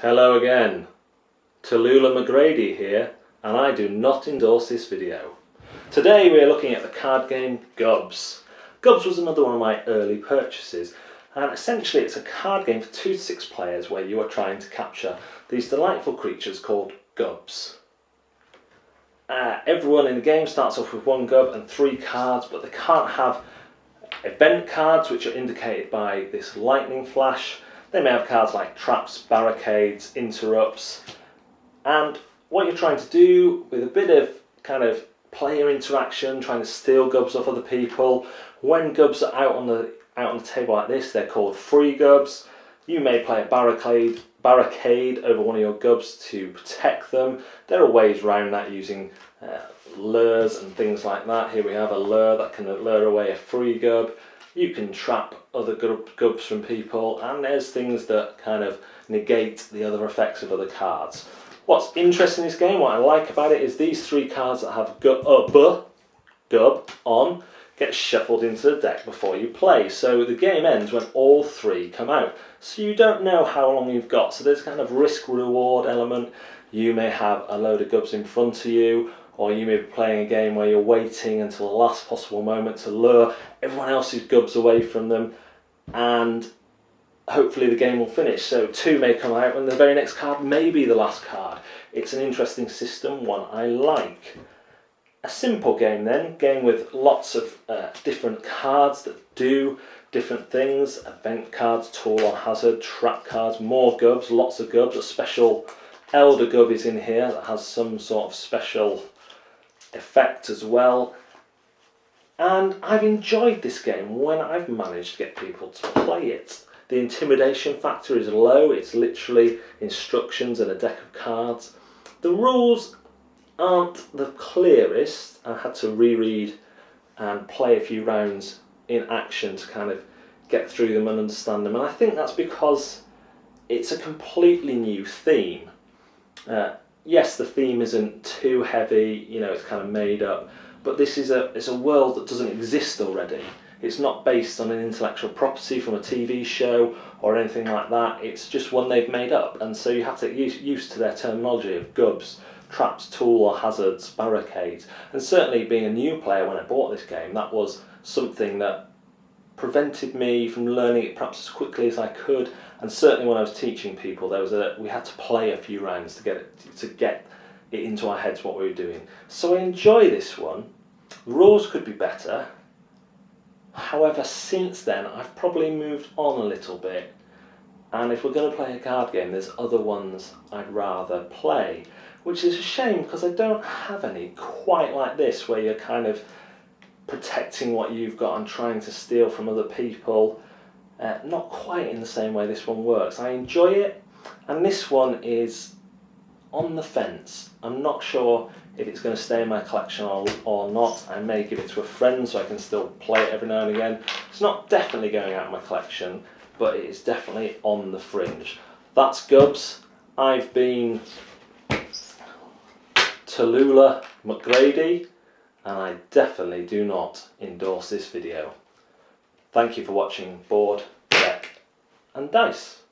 Hello again, Talulah McGrady here, and I do not endorse this video. Today we are looking at the card game Gubs. Gubs was another one of my early purchases, and essentially it's a card game for 2 to 6 players where you are trying to capture these delightful creatures called Gubs. Everyone in the game starts off with 1 Gub and 3 cards, but they can't have event cards which are indicated by this lightning flash. They may have cards like traps, barricades, interrupts, and what you're trying to do with a bit of kind of player interaction, trying to steal Gubs off other people. When Gubs are out on the table like this, they're called free Gubs. You may play a barricade over one of your Gubs to protect them. There are ways around that using lures and things like that. Here we have a lure that can lure away a free Gub. You can trap other Gubs from people, and there's things that kind of negate the other effects of other cards. What's interesting in this game, what I like about it, is these 3 cards that have Gub on get shuffled into the deck before you play. So the game ends when all 3 come out. So you don't know how long you've got. So there's kind of risk-reward element. You may have a load of Gubs in front of you, or you may be playing a game where you're waiting until the last possible moment to lure everyone else's Gubs away from them, and hopefully the game will finish. So 2 may come out and the very next card may be the last card. It's an interesting system, one I like. A simple game then, game with lots of different cards that do different things. Event cards, tool or hazard, trap cards, more Gubs, lots of Gubs. A special Elder Gub is in here that has some sort of special effect as well. And I've enjoyed this game when I've managed to get people to play it. The intimidation factor is low, it's literally instructions and a deck of cards. The rules aren't the clearest. I had to reread and play a few rounds in action to kind of get through them and understand them, and I think that's because it's a completely new theme. Yes, the theme isn't too heavy, you know, it's kind of made up, but this is it's a world that doesn't exist already. It's not based on an intellectual property from a TV show or anything like that. It's just one they've made up, and so you have to get used to their terminology of Gubs, traps, tool or hazards, barricades. And certainly being a new player when I bought this game, that was something that prevented me from learning it perhaps as quickly as I could. And certainly when I was teaching people, we had to play a few rounds to get it into our heads what we were doing. So I enjoy this one. The rules could be better. However, since then I've probably moved on a little bit, and if we're going to play a card game, there's other ones I'd rather play, which is a shame because I don't have any quite like this where you're kind of protecting what you've got and trying to steal from other people. Not quite in the same way this one works. I enjoy it, and this one is on the fence. I'm not sure if it's going to stay in my collection or not. I may give it to a friend so I can still play it every now and again. It's not definitely going out of my collection, but it is definitely on the fringe. That's Gubs. I've been Talulah McGrady, and I definitely do not endorse this video. Thank you for watching Board, Deck and Dice.